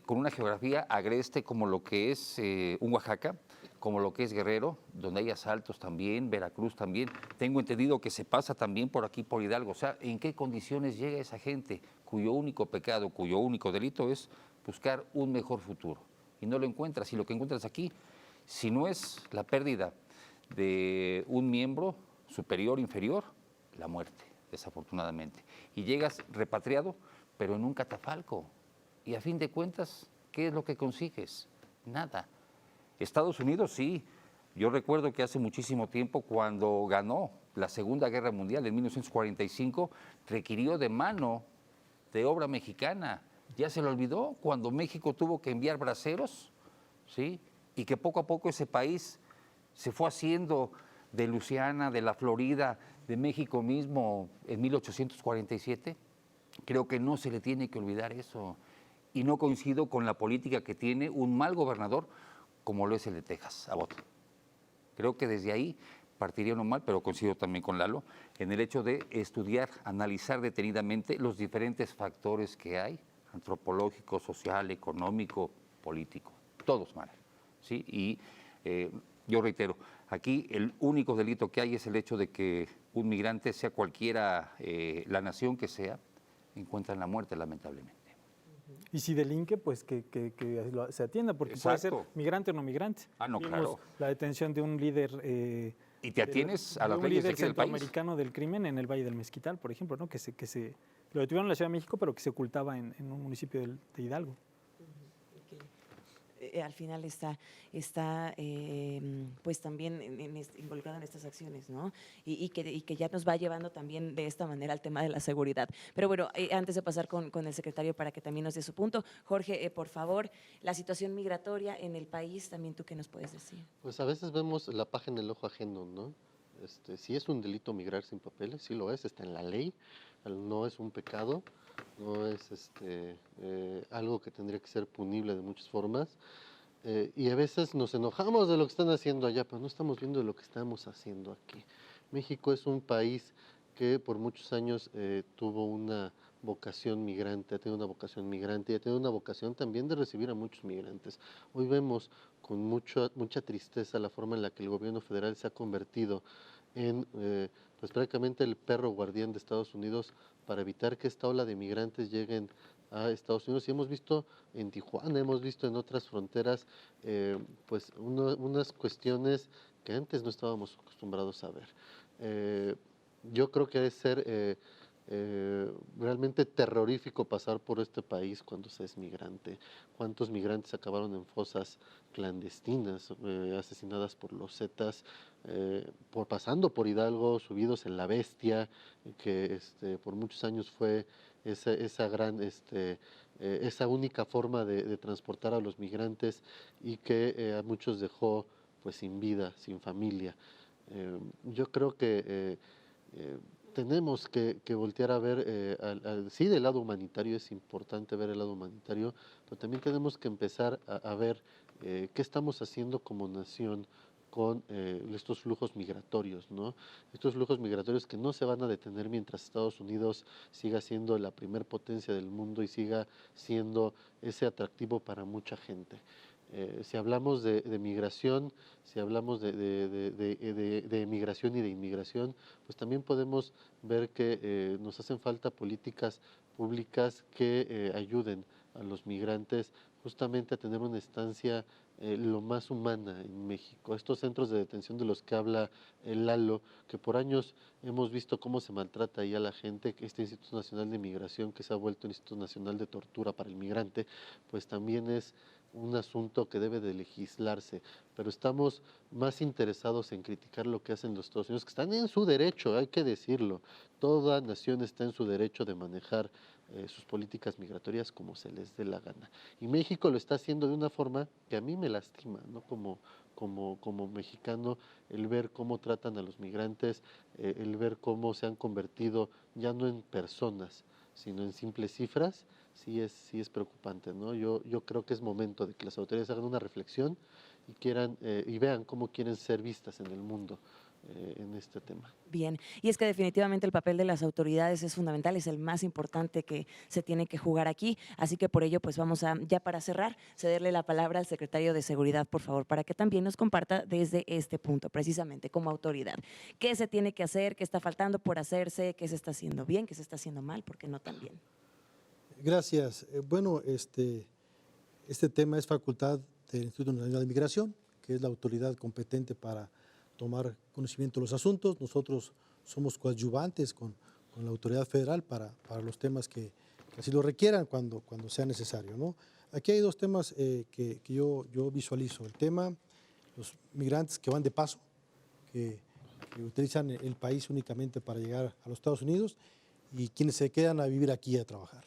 con una geografía agreste como lo que es un Oaxaca, como lo que es Guerrero, donde hay asaltos también, Veracruz también. Tengo entendido que se pasa también por aquí, por Hidalgo. O sea, ¿en qué condiciones llega esa gente cuyo único pecado, cuyo único delito es buscar un mejor futuro? Y no lo encuentras. Y lo que encuentras aquí, si no es la pérdida de un miembro superior, inferior, la muerte, desafortunadamente. Y llegas repatriado, pero en un catafalco. Y a fin de cuentas, ¿qué es lo que consigues? Nada. Estados Unidos, sí. Yo recuerdo que hace muchísimo tiempo, cuando ganó la Segunda Guerra Mundial en 1945, requirió de mano de obra mexicana. Ya se le olvidó cuando México tuvo que enviar braceros, ¿sí? Y que poco a poco ese país se fue haciendo de Luisiana, de la Florida, de México mismo en 1847. Creo que no se le tiene que olvidar eso. Y no coincido con la política que tiene un mal gobernador como lo es el de Texas, Abbott. Creo que desde ahí partiría uno mal, pero coincido también con Lalo, en el hecho de estudiar, analizar detenidamente los diferentes factores que hay, antropológico, social, económico, político, todos mal, ¿sí? Y yo reitero, Aquí el único delito que hay es el hecho de que un migrante, sea cualquiera la nación que sea, encuentran la muerte, lamentablemente. Y si delinque, pues se atienda, porque puede ser Exacto. migrante o no migrante. Ah, no, Vimos claro. la detención de un líder. Y te atienes a las un leyes de líder aquí del país. centroamericano del crimen en el Valle del Mezquital, por ejemplo, ¿no? Lo detuvieron en la Ciudad de México, pero que se ocultaba en un municipio de Hidalgo. Al final está pues también involucrado en estas acciones, ¿no? Y que ya nos va llevando también de esta manera al tema de la seguridad. Pero bueno, antes de pasar con el secretario para que también nos dé su punto, Jorge, por favor, la situación migratoria en el país, también tú qué nos puedes decir. Pues a veces vemos la paja en el ojo ajeno, ¿no? Sí es un delito migrar sin papeles, sí lo es, está en la ley, no es un pecado, no es algo que tendría que ser punible de muchas formas. Y a veces nos enojamos de lo que están haciendo allá, pero no estamos viendo lo que estamos haciendo aquí. México es un país que por muchos años tuvo una vocación migrante, ha tenido una vocación migrante y ha tenido una vocación también de recibir a muchos migrantes. Hoy vemos con mucha tristeza la forma en la que el gobierno federal se ha convertido en pues prácticamente el perro guardián de Estados Unidos para evitar que esta ola de migrantes lleguen a Estados Unidos. Y hemos visto en Tijuana, hemos visto en otras fronteras pues unas cuestiones que antes no estábamos acostumbrados a ver. Yo creo que debe ser realmente terrorífico pasar por este país cuando se es migrante. ¿Cuántos migrantes acabaron en fosas clandestinas, asesinadas por los Zetas, pasando por Hidalgo, subidos en la Bestia, que por muchos años fue esa gran, esa única forma de transportar a los migrantes y que a muchos dejó pues sin vida, sin familia? Yo creo que tenemos que voltear a ver, sí, del lado humanitario, es importante ver el lado humanitario, pero también tenemos que empezar a ver qué estamos haciendo como nación con estos flujos migratorios, ¿no? Estos flujos migratorios que no se van a detener mientras Estados Unidos siga siendo la primer potencia del mundo y siga siendo ese atractivo para mucha gente. Si hablamos de migración, si hablamos de migración y de inmigración, pues también podemos ver que nos hacen falta políticas públicas que ayuden a los migrantes justamente a tener una estancia lo más humana en México. Estos centros de detención de los que habla el Lalo, que por años hemos visto cómo se maltrata ahí a la gente, que este Instituto Nacional de Migración, que se ha vuelto un Instituto Nacional de Tortura para el migrante, pues también es un asunto que debe de legislarse, pero estamos más interesados en criticar lo que hacen los Estados Unidos, que están en su derecho, hay que decirlo. Toda nación está en su derecho de manejar sus políticas migratorias como se les dé la gana. Y México lo está haciendo de una forma que a mí me lastima, ¿no? Como mexicano, el ver cómo tratan a los migrantes, el ver cómo se han convertido ya no en personas, sino en simples cifras. Sí es preocupante, ¿no? Yo creo que es momento de que las autoridades hagan una reflexión y quieran y vean cómo quieren ser vistas en el mundo en este tema. Bien, y es que definitivamente el papel de las autoridades es fundamental, es el más importante que se tiene que jugar aquí, así que por ello pues vamos a, ya para cerrar, cederle la palabra al secretario de Seguridad, por favor, para que también nos comparta desde este punto, precisamente como autoridad, qué se tiene que hacer, qué está faltando por hacerse, qué se está haciendo bien, qué se está haciendo mal, por qué no tan bien. Gracias. Bueno, este tema es facultad del Instituto Nacional de Migración, que es la autoridad competente para tomar conocimiento de los asuntos. Nosotros somos coadyuvantes con la autoridad federal para los temas que así lo requieran cuando sea necesario, ¿no? Aquí hay dos temas que yo visualizo. El tema, los migrantes que van de paso, que utilizan el país únicamente para llegar a los Estados Unidos, y quienes se quedan a vivir aquí y a trabajar.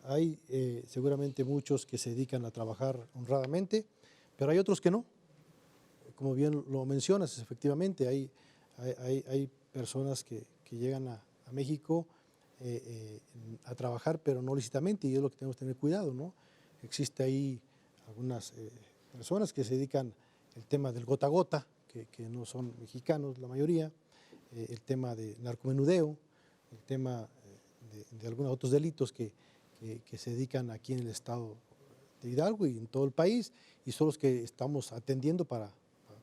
Hay seguramente muchos que se dedican a trabajar honradamente, pero hay otros que no. Como bien lo mencionas, efectivamente, hay personas que llegan a México a trabajar, pero no lícitamente, y es lo que tenemos que tener cuidado, ¿no? Existe ahí algunas personas que se dedican al tema del gota a gota, que no son mexicanos la mayoría, el tema de narcomenudeo, el tema de algunos otros delitos que se dedican aquí en el estado de Hidalgo y en todo el país, y son los que estamos atendiendo para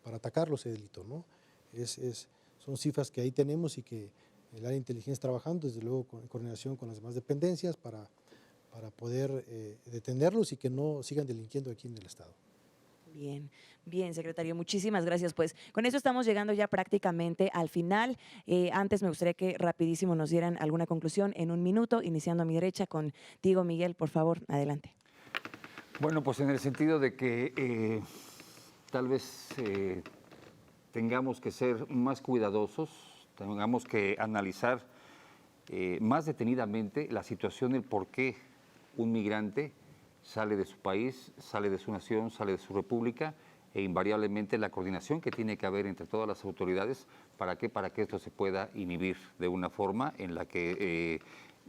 para atacarlo ese delito, ¿no? Son cifras que ahí tenemos y que el área de inteligencia está trabajando, desde luego en coordinación con las demás dependencias para poder detenerlos y que no sigan delinquiendo aquí en el Estado. Bien, bien, secretario, muchísimas gracias. Pues con eso estamos llegando ya prácticamente al final. Antes me gustaría que rapidísimo nos dieran alguna conclusión en un minuto, iniciando a mi derecha contigo, Miguel, por favor, adelante. Bueno, pues en el sentido de que tal vez tengamos que ser más cuidadosos, tengamos que analizar más detenidamente la situación, el por qué un migrante sale de su país, sale de su nación, sale de su república, e invariablemente la coordinación que tiene que haber entre todas las autoridades. ¿Para qué? Para que esto se pueda inhibir de una forma en la que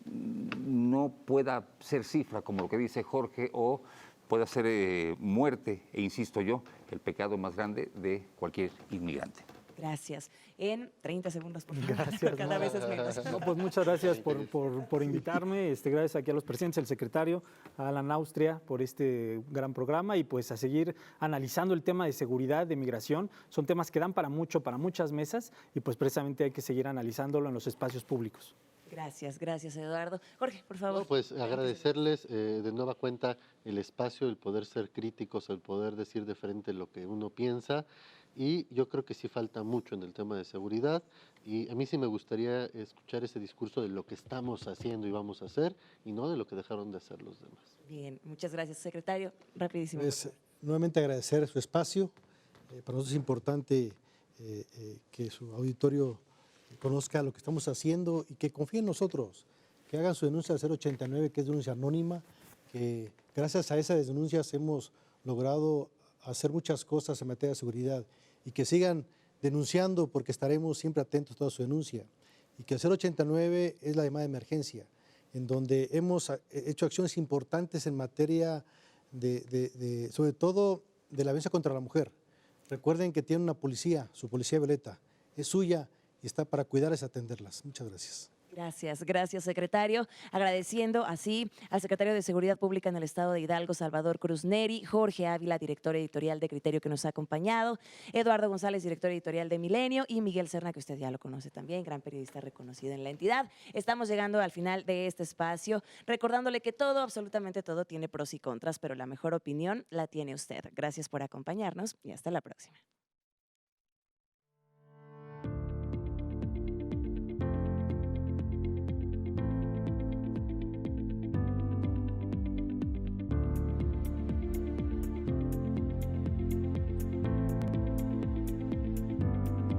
no pueda ser cifra, como lo que dice Jorge, o pueda ser muerte, e insisto yo, el pecado más grande de cualquier inmigrante. Gracias. En 30 segundos, por favor. Gracias. Cada vez es menos. No, pues muchas gracias por invitarme. Gracias aquí a los presentes, al secretario, a Alan Austria, por este gran programa y pues a seguir analizando el tema de seguridad, de migración. Son temas que dan para mucho, para muchas mesas y pues precisamente hay que seguir analizándolo en los espacios públicos. Gracias, gracias, Eduardo. Jorge, por favor. No, pues agradecerles de nueva cuenta el espacio, el poder ser críticos, el poder decir de frente lo que uno piensa. Y yo creo que sí falta mucho en el tema de seguridad y a mí sí me gustaría escuchar ese discurso de lo que estamos haciendo y vamos a hacer y no de lo que dejaron de hacer los demás. Bien, muchas gracias, secretario. Rapidísimo. Pues, nuevamente agradecer su espacio. Para nosotros es importante que su auditorio conozca lo que estamos haciendo y que confíe en nosotros, que hagan su denuncia al 089, que es denuncia anónima, que gracias a esas denuncias hemos logrado hacer muchas cosas en materia de seguridad y que sigan denunciando porque estaremos siempre atentos a toda su denuncia. Y que el 089 es la llamada de emergencia, en donde hemos hecho acciones importantes en materia sobre todo de la violencia contra la mujer. Recuerden que tiene una policía, su policía violeta, es suya y está para cuidarlas y atenderlas. Muchas gracias. Gracias, gracias, secretario. Agradeciendo así al secretario de Seguridad Pública en el Estado de Hidalgo, Salvador Cruz Neri, Jorge Ávila, director editorial de Criterio, que nos ha acompañado, Eduardo González, director editorial de Milenio, y Miguel Serna, que usted ya lo conoce también, gran periodista reconocido en la entidad. Estamos llegando al final de este espacio, recordándole que todo, absolutamente todo, tiene pros y contras, pero la mejor opinión la tiene usted. Gracias por acompañarnos y hasta la próxima.